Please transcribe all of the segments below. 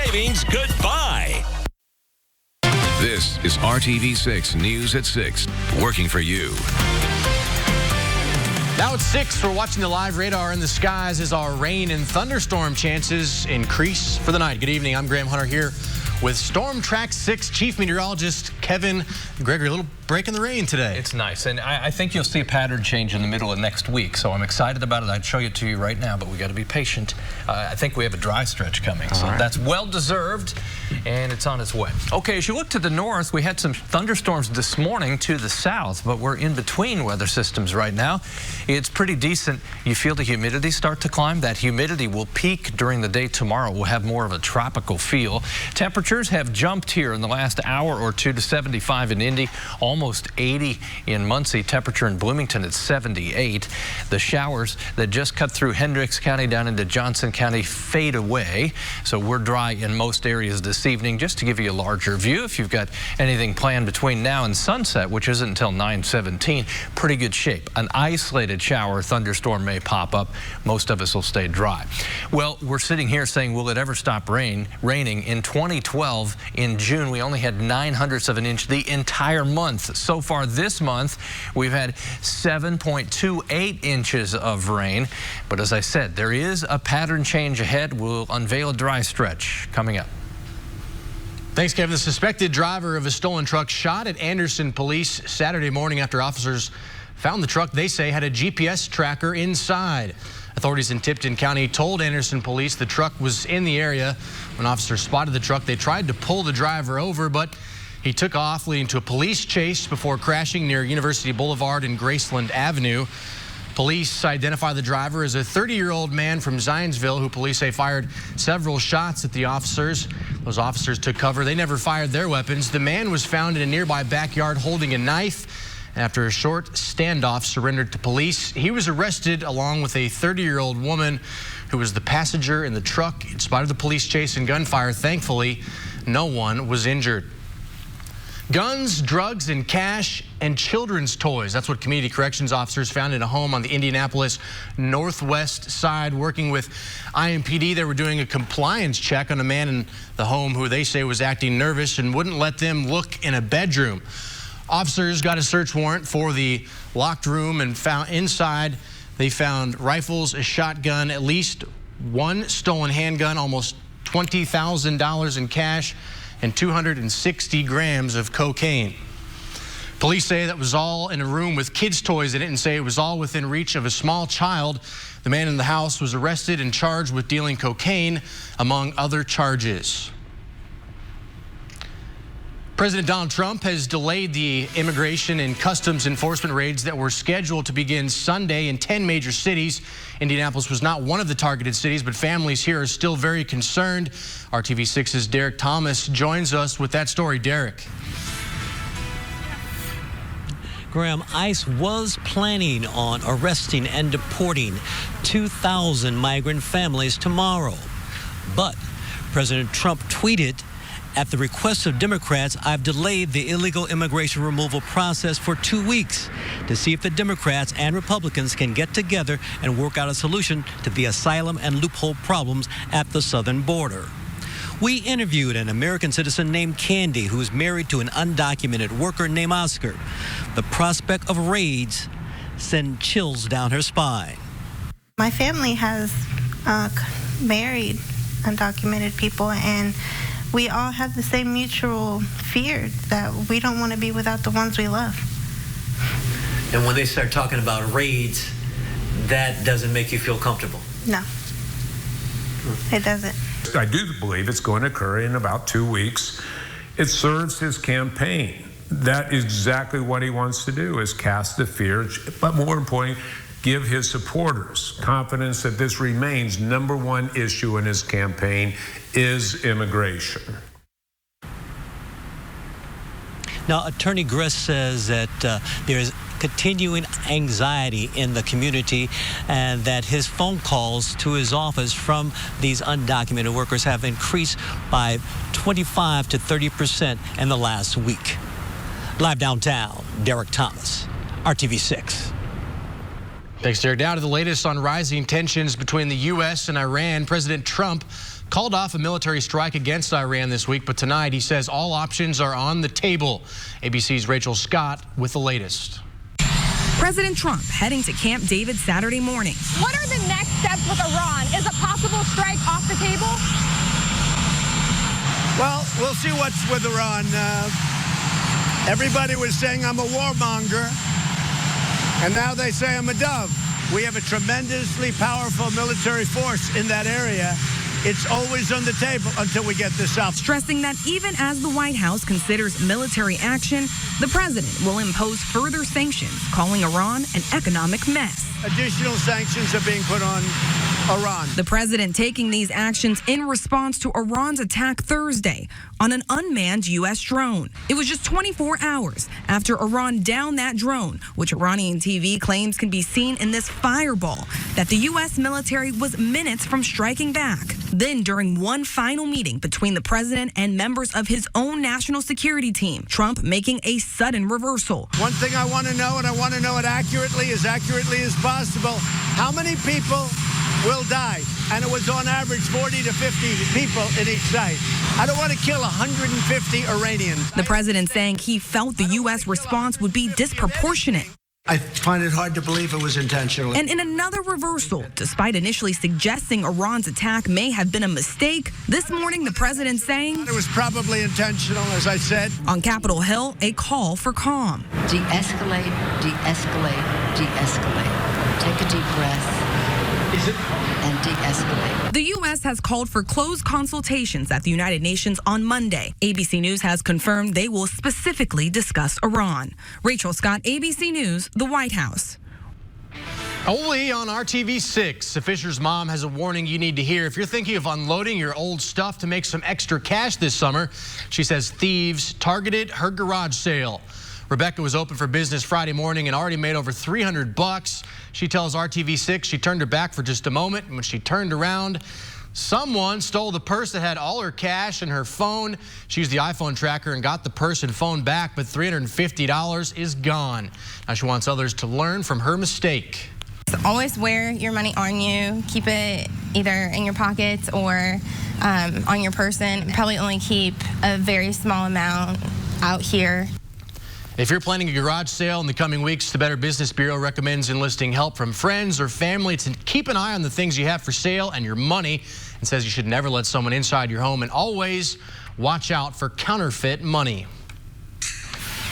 savings goodbye. This is RTV6 News at 6, working for you. Now it's 6. We're watching the live radar in the skies as our rain and thunderstorm chances increase for the night. Good evening. I'm Graham Hunter here with Storm Track 6 Chief Meteorologist Kevin Gregory. A little break in the rain today. It's nice, and I think you'll see a pattern change in the middle of next week, so I'm excited about it. I'd show it to you right now, but we got to be patient. I think we have a dry stretch coming, so that's well-deserved, and it's on its way. Okay, as you look to the north, we had some thunderstorms this morning to the south, but we're in between weather systems right now. It's pretty decent. You feel the humidity start to climb. That humidity will peak during the day tomorrow. We'll have more of a tropical feel. Temperatures have jumped here in the last hour or two to 75 in Indy, almost 80 in Muncie. Temperature in Bloomington at 78. The showers that just cut through Hendricks County down into Johnson County fade away. So we're dry in most areas this evening. Just to give you a larger view, if you've got anything planned between now and sunset, which isn't until 9:17, pretty good shape. An isolated shower or thunderstorm may pop up. Most of us will stay dry. Well, we're sitting here saying, will it ever stop raining? In 2012, in June, we only had 0.09 of an inch the entire month. So far this month, we've had 7.28 inches of rain. But as I said, there is a pattern change ahead. We'll unveil a dry stretch coming up. Thanks, Kevin. The suspected driver of a stolen truck shot at Anderson police Saturday morning after officers found the truck they say had a GPS tracker inside. Authorities in Tipton County told Anderson police the truck was in the area. When officers spotted the truck, they tried to pull the driver over, but he took off, leading to a police chase before crashing near University Boulevard and Graceland Avenue. Police identify the driver as a 30-year-old man from Zionsville who police say fired several shots at the officers. Those officers took cover. They never fired their weapons. The man was found in a nearby backyard holding a knife. After a short standoff, surrendered to police. He was arrested along with a 30-year-old woman who was the passenger in the truck. In spite of the police chase and gunfire, thankfully, no one was injured. Guns, drugs, and cash, and children's toys. That's what community corrections officers found in a home on the Indianapolis northwest side. Working with IMPD, they were doing a compliance check on a man in the home who they say was acting nervous and wouldn't let them look in a bedroom. Officers got a search warrant for the locked room and found inside they found rifles, a shotgun, at least one stolen handgun, almost $20,000 in cash, and 260 grams of cocaine. Police say that was all in a room with kids' toys in it and say it was all within reach of a small child. The man in the house was arrested and charged with dealing cocaine, among other charges. President Donald Trump has delayed the immigration and customs enforcement raids that were scheduled to begin Sunday in 10 major cities. Indianapolis was not one of the targeted cities, but families here are still very concerned. RTV6's Derek Thomas joins us with that story. Derek. Graham, ICE was planning on arresting and deporting 2,000 migrant families tomorrow. But President Trump tweeted, "At the request of Democrats, I've delayed the illegal immigration removal process for 2 weeks to see if the Democrats and Republicans can get together and work out a solution to the asylum and loophole problems at the southern border." We interviewed an American citizen named Candy who's married to an undocumented worker named Oscar. The prospect of raids sent chills down her spine. My family has married undocumented people, and we all have the same mutual fear that we don't want to be without the ones we love. And when they start talking about raids, that doesn't make you feel comfortable? No, it doesn't. I do believe it's going to occur in about 2 weeks. It serves his campaign. That is exactly what he wants to do, is cast the fear, but more importantly, give his supporters confidence that this remains #1 issue in his campaign is immigration. Now, Attorney Gress says that there is continuing anxiety in the community and that his phone calls to his office from these undocumented workers have increased by 25 to 30% in the last week. Live downtown, Derek Thomas, RTV6. Thanks, Derek. Now to the latest on rising tensions between the U.S. and Iran. President Trump called off a military strike against Iran this week, but tonight he says all options are on the table. ABC's Rachel Scott with the latest. President Trump heading to Camp David Saturday morning. What are the next steps with Iran? Is a possible strike off the table? Well, we'll see what's with Iran. Everybody was saying I'm a warmonger, and now they say I'm a dove. We have a tremendously powerful military force in that area. It's always on the table until we get this out. Stressing that even as the White House considers military action, the president will impose further sanctions, calling Iran an economic mess. Additional sanctions are being put on Iran. The president taking these actions in response to Iran's attack Thursday on an unmanned U.S. drone. It was just 24 hours after Iran downed that drone, which Iranian TV claims can be seen in this fireball, that the U.S. military was minutes from striking back. Then, during one final meeting between the president and members of his own national security team, Trump making a sudden reversal. One thing I want to know, and I want to know it accurately as possible, how many people will die? And it was on average 40 to 50 people in each site. I don't want to kill 150 Iranians. The president saying he felt the U.S. response would be disproportionate. I find it hard to believe it was intentional. And in another reversal, despite initially suggesting Iran's attack may have been a mistake, this morning the president saying it was probably intentional, as I said. On Capitol Hill, a call for calm. De-escalate, de-escalate, de-escalate. Take a deep breath. And de-escalate. The U.S. has called for closed consultations at the United Nations on Monday. ABC News has confirmed they will specifically discuss Iran. Rachel Scott, ABC News, the White House. Only on RTV6, a Fisher's mom has a warning you need to hear. If you're thinking of unloading your old stuff to make some extra cash this summer, she says thieves targeted her garage sale. Rebecca was open for business Friday morning and already made over $300. She tells RTV6 she turned her back for just a moment, and when she turned around, someone stole the purse that had all her cash and her phone. She used the iPhone tracker and got the purse and phone back, but $350 is gone. Now she wants others to learn from her mistake. Always wear your money on you. Keep it either in your pockets or on your person. Probably only keep a very small amount out here. If you're planning a garage sale in the coming weeks, the Better Business Bureau recommends enlisting help from friends or family to keep an eye on the things you have for sale and your money, and says you should never let someone inside your home, and always watch out for counterfeit money.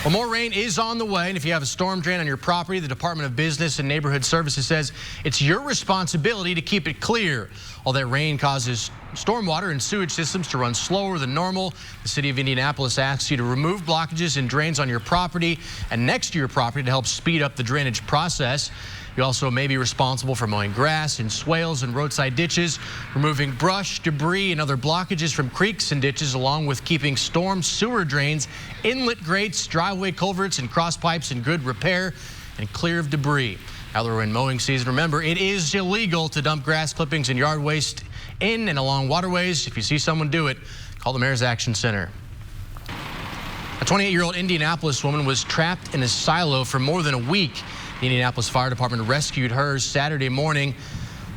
Well, more rain is on the way, and if you have a storm drain on your property, the Department of Business and Neighborhood Services says it's your responsibility to keep it clear. All that rain causes stormwater and sewage systems to run slower than normal. The city of Indianapolis asks you to remove blockages and drains on your property and next to your property to help speed up the drainage process. You also may be responsible for mowing grass in swales and roadside ditches, removing brush, debris, and other blockages from creeks and ditches, along with keeping storm sewer drains, inlet grates, driveway culverts, and cross pipes in good repair and clear of debris. Now that we're in mowing season, remember, it is illegal to dump grass clippings and yard waste in and along waterways. If you see someone do it, call the Mayor's Action Center. A 28-year-old Indianapolis woman was trapped in a silo for more than a week. The Indianapolis Fire Department rescued her Saturday morning.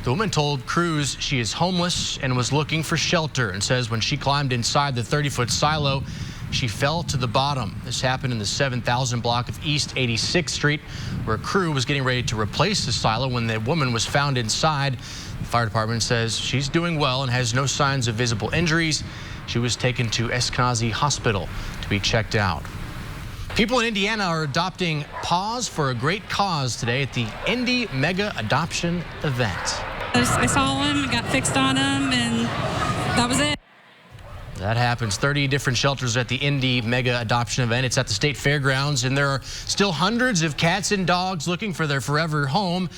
The woman told crews she is homeless and was looking for shelter, and says when she climbed inside the 30-foot silo, she fell to the bottom. This happened in the 7000 block of East 86th Street, where a crew was getting ready to replace the silo when the woman was found inside. The fire department says she's doing well and has no signs of visible injuries. She was taken to Eskenazi Hospital to be checked out. People in Indiana are adopting paws for a great cause today at the Indy Mega Adoption event. I saw them, got fixed on them, and that was it. That happens. 30 different shelters at the Indy Mega Adoption event. It's at the State Fairgrounds, and there are still hundreds of cats and dogs looking for their forever home.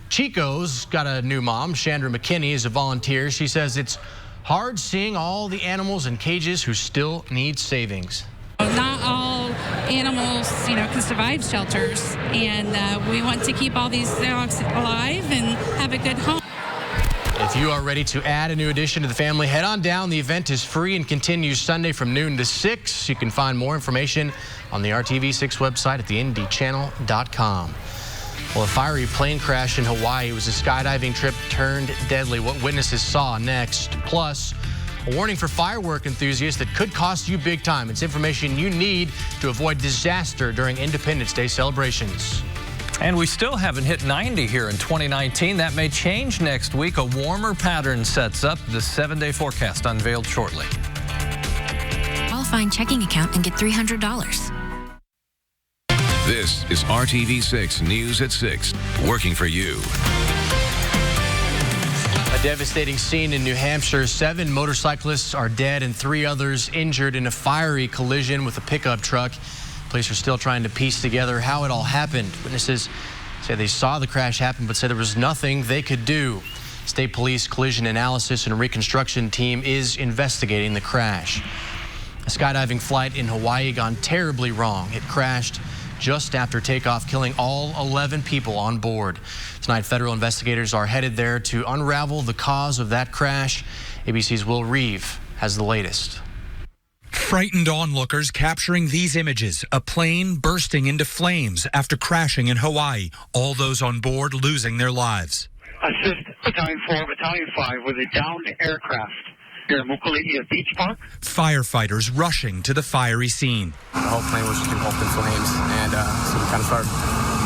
Chico's got a new mom. Chandra McKinney is a volunteer. She says it's hard seeing all the animals in cages who still need savings. Not all animals, can survive shelters, and we want to keep all these dogs alive and have a good home. If you are ready to add a new addition to the family, head on down. The event is free and continues Sunday from noon to 6. You can find more information on the RTV6 website at theindychannel.com. Well, a fiery plane crash in Hawaii was a skydiving trip turned deadly. What witnesses saw next. Plus, a warning for firework enthusiasts that could cost you big time. It's information you need to avoid disaster during Independence Day celebrations. And we still haven't hit 90 here in 2019. That may change next week. A warmer pattern sets up. The 7-day forecast unveiled shortly. Qualifying checking account and get $300. This is RTV6 News at 6, working for you. A devastating scene in New Hampshire. 7 motorcyclists are dead and 3 others injured in a fiery collision with a pickup truck. Police are still trying to piece together how it all happened. Witnesses say they saw the crash happen, but said there was nothing they could do. State Police Collision Analysis and Reconstruction Team is investigating the crash. A skydiving flight in Hawaii gone terribly wrong. It crashed just after takeoff, killing all 11 people on board. Tonight, federal investigators are headed there to unravel the cause of that crash. ABC's Will Reeve has the latest. Frightened onlookers capturing these images, a plane bursting into flames after crashing in Hawaii, all those on board losing their lives. Assist Battalion 4, Battalion 5 with a downed aircraft here at Mokuleia Beach Park. Firefighters rushing to the fiery scene. The whole plane was just engulfed in flames, and so we kind of started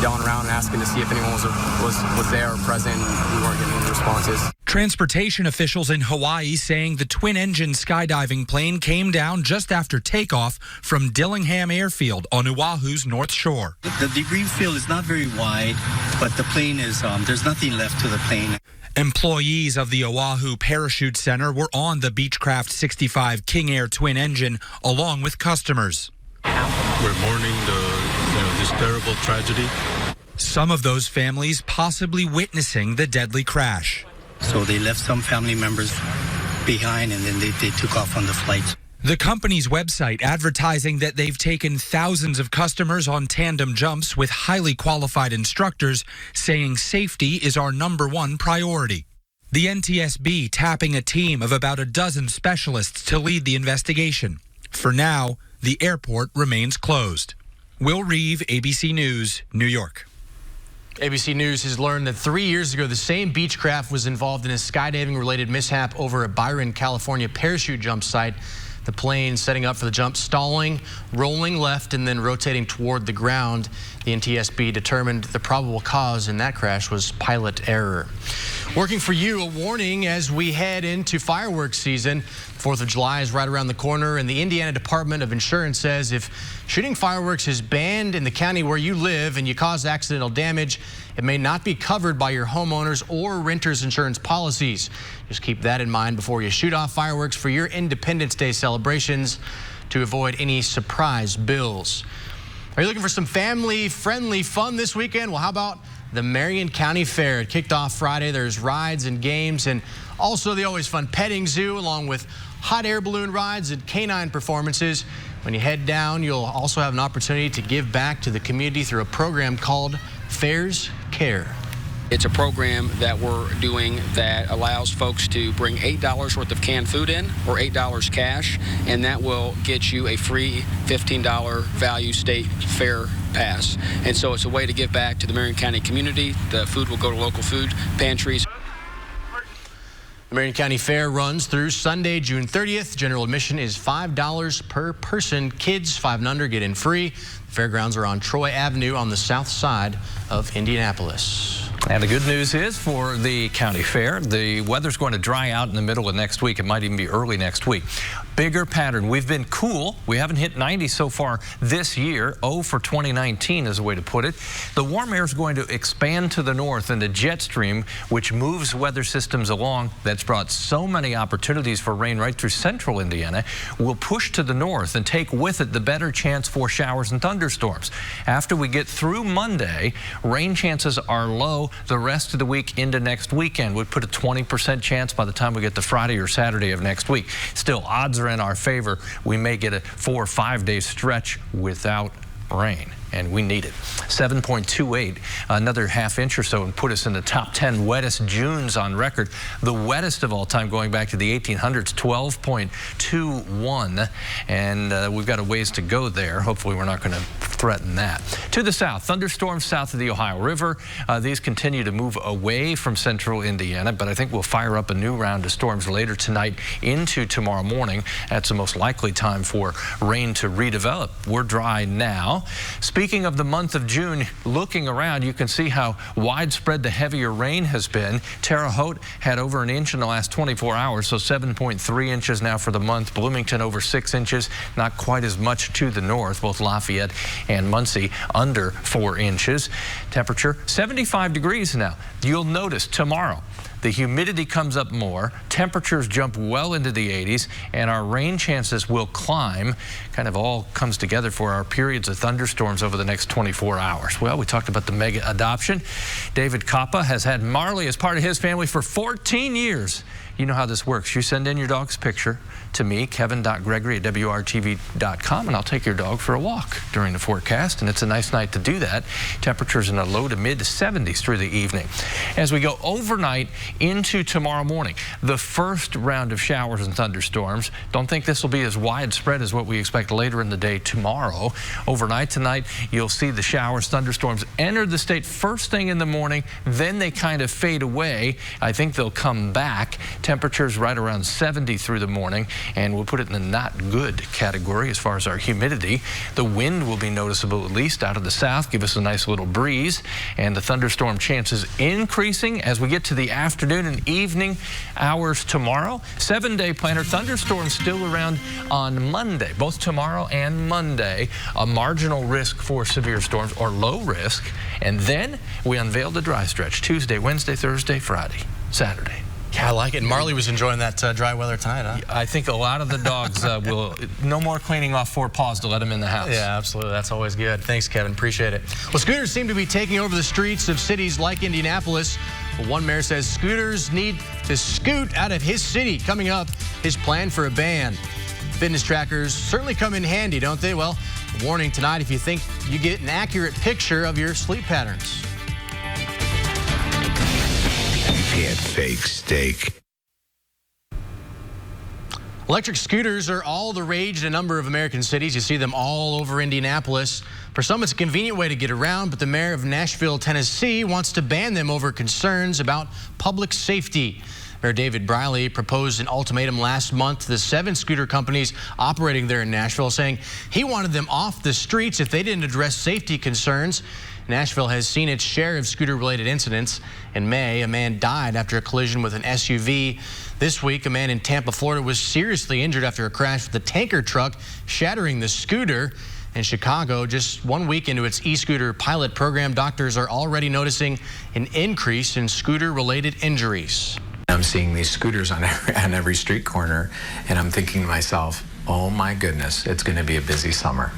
yelling around and asking to see if anyone was there or present, and we weren't getting any responses. Transportation officials in Hawaii saying the twin-engine skydiving plane came down just after takeoff from Dillingham Airfield on Oahu's North Shore. The debris field is not very wide, but the plane is, there's nothing left to the plane. Employees of the Oahu Parachute Center were on the Beechcraft 65 King Air twin engine along with customers. We're mourning this terrible tragedy. Some of those families possibly witnessing the deadly crash. So they left some family members behind, and then they took off on the flight. The company's website advertising that they've taken thousands of customers on tandem jumps with highly qualified instructors, saying safety is our #1 priority. The NTSB tapping a team of about a dozen specialists to lead the investigation. For now, the airport remains closed. Will Reeve, ABC News, New York. ABC News has learned that 3 years ago, the same Beechcraft was involved in a skydiving-related mishap over at Byron, California parachute jump site. The plane setting up for the jump, stalling, rolling left, and then rotating toward the ground. The NTSB determined the probable cause in that crash was pilot error. Working for you, a warning as we head into fireworks season. 4th of July is right around the corner, and the Indiana Department of Insurance says if shooting fireworks is banned in the county where you live and you cause accidental damage, it may not be covered by your homeowners or renters insurance policies. Just keep that in mind before you shoot off fireworks for your Independence Day celebrations to avoid any surprise bills. Are you looking for some family-friendly fun this weekend? Well, how about the Marion County Fair? It kicked off Friday. There's rides and games and also the always fun petting zoo along with hot air balloon rides and canine performances. When you head down, you'll also have an opportunity to give back to the community through a program called Fairs Care. It's a program that we're doing that allows folks to bring $8 worth of canned food in or $8 cash, and that will get you a free $15 value state fair pass. And so it's a way to give back to the Marion County community. The food will go to local food pantries. The Marion County Fair runs through Sunday, June 30th. General admission is $5 per person. Kids 5 and under get in free. The fairgrounds are on Troy Avenue on the south side of Indianapolis. And the good news is for the county fair, the weather's going to dry out in the middle of next week. It might even be early next week. Bigger pattern. We've been cool. We haven't hit 90 so far this year. Oh for 2019 is a way to put it. The warm air is going to expand to the north, and the jet stream, which moves weather systems along, that's brought so many opportunities for rain right through central Indiana, will push to the north and take with it the better chance for showers and thunderstorms. After we get through Monday, rain chances are low. The rest of the week into next weekend would put a 20% chance by the time we get to Friday or Saturday of next week. Still, odds are in our favor. We may get a 4 or 5 day stretch without rain. and we need it. 7.28, another half inch or so, and put us in the top 10 wettest Junes on record. The wettest of all time going back to the 1800s, 12.21, and we've got a ways to go there. Hopefully we're not going to threaten that. To the south, thunderstorms south of the Ohio River. These continue to move away from central Indiana, but I think we'll fire up a new round of storms later tonight into tomorrow morning. That's the most likely time for rain to redevelop. We're dry now. Speaking of the month of June, looking around, you can see how widespread the heavier rain has been. Terre Haute had over an inch in the last 24 hours, so 7.3 inches now for the month. Bloomington over 6 inches, not quite as much to the north. Both Lafayette and Muncie under 4 inches. Temperature 75 degrees now. You'll notice tomorrow the humidity comes up more, temperatures jump well into the 80s, and our rain chances will climb. Kind of all comes together for our periods of thunderstorms over the next 24 hours. Well, we talked about the mega adoption. David Coppa has had Marley as part of his family for 14 years. You know how this works. You send in your dog's picture to me, kevin.gregory@wrtv.com, and I'll take your dog for a walk during the forecast, and it's a nice night to do that. Temperatures in the low to mid 70s through the evening. As we go overnight into tomorrow morning, the first round of showers and thunderstorms. Don't think this will be as widespread as what we expect later in the day tomorrow. Overnight tonight, you'll see the showers, thunderstorms enter the state first thing in the morning, then they kind of fade away. I think they'll come back. Temperatures right around 70 through the morning, and we'll put it in the not good category as far as our humidity. The wind will be noticeable, at least out of the south, give us a nice little breeze, and the thunderstorm chances increasing as we get to the afternoon and evening hours tomorrow. 7-day planner, thunderstorms still around on Monday, both tomorrow and Monday. A marginal risk for severe storms, or low risk, and then we unveil the dry stretch Tuesday, Wednesday, Thursday, Friday, Saturday. Yeah, I like it. And Marley was enjoying that dry weather tonight, huh? I think a lot of the dogs will, no more cleaning off 4 paws to let them in the house. Yeah, absolutely. That's always good. Thanks, Kevin. Appreciate it. Well, scooters seem to be taking over the streets of cities like Indianapolis. Well, one mayor says scooters need to scoot out of his city. Coming up, his plan for a ban. Fitness trackers certainly come in handy, don't they? Well, a warning tonight if you think you get an accurate picture of your sleep patterns. Can't fake steak. Electric scooters are all the rage in a number of American cities. You see them all over Indianapolis. For some, it's a convenient way to get around, but the mayor of Nashville, Tennessee, wants to ban them over concerns about public safety. Mayor David Briley proposed an ultimatum last month to the 7 scooter companies operating there in Nashville, saying he wanted them off the streets if they didn't address safety concerns. Nashville has seen its share of scooter-related incidents. In May, a man died after a collision with an SUV. This week, a man in Tampa, Florida, was seriously injured after a crash with a tanker truck, shattering the scooter. In Chicago, just 1 week into its e-scooter pilot program, doctors are already noticing an increase in scooter-related injuries. I'm seeing these scooters on every street corner, and I'm thinking to myself, oh my goodness, it's going to be a busy summer.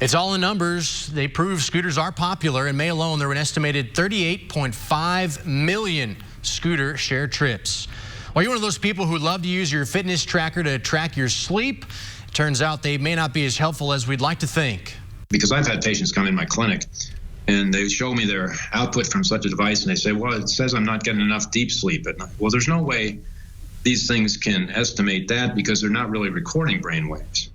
It's all in numbers. They prove scooters are popular. In May alone, there were an estimated 38.5 million scooter share trips. Are you one of those people who love to use your fitness tracker to track your sleep? It turns out they may not be as helpful as we'd like to think. Because I've had patients come in my clinic and they show me their output from such a device and they say, well, it says I'm not getting enough deep sleep at night. Well, there's no way these things can estimate that because they're not really recording brain waves.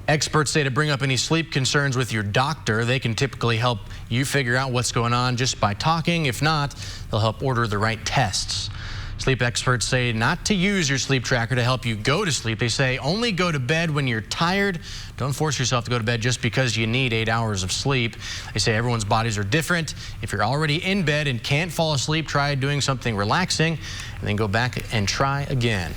Experts say to bring up any sleep concerns with your doctor. They can typically help you figure out what's going on just by talking. If not, they'll help order the right tests. Sleep experts say not to use your sleep tracker to help you go to sleep. They say only go to bed when you're tired. Don't force yourself to go to bed just because you need 8 hours of sleep. They say everyone's bodies are different. If you're already in bed and can't fall asleep, try doing something relaxing and then go back and try again.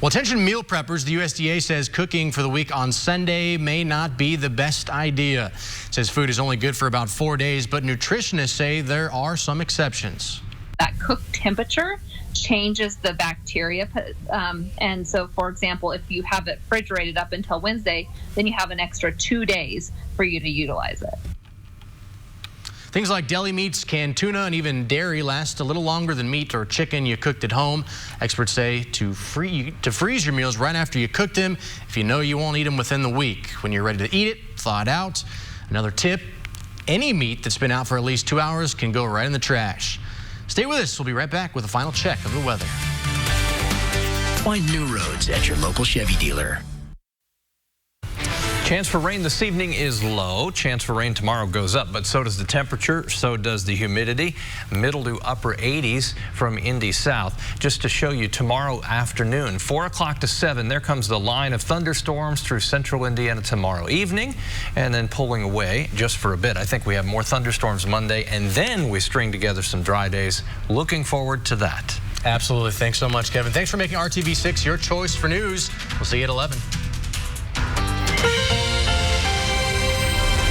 Well, attention meal preppers, the USDA says cooking for the week on Sunday may not be the best idea. It says food is only good for about 4 days, but nutritionists say there are some exceptions. That cook temperature changes the bacteria. And so, for example, if you have it refrigerated up until Wednesday, then you have an extra 2 days for you to utilize it. Things like deli meats, canned tuna, and even dairy last a little longer than meat or chicken you cooked at home. Experts say to freeze your meals right after you cook them if you know you won't eat them within the week. When you're ready to eat it, thaw it out. Another tip, any meat that's been out for at least 2 hours can go right in the trash. Stay with us. We'll be right back with a final check of the weather. Find new roads at your local Chevy dealer. Chance for rain this evening is low. Chance for rain tomorrow goes up, but so does the temperature, so does the humidity. Middle to upper 80s from Indy south. Just to show you, tomorrow afternoon, 4 o'clock to 7, there comes the line of thunderstorms through central Indiana tomorrow evening, and then pulling away just for a bit. I think we have more thunderstorms Monday, and then we string together some dry days. Looking forward to that. Absolutely. Thanks so much, Kevin. Thanks for making RTV6 your choice for news. We'll see you at 11.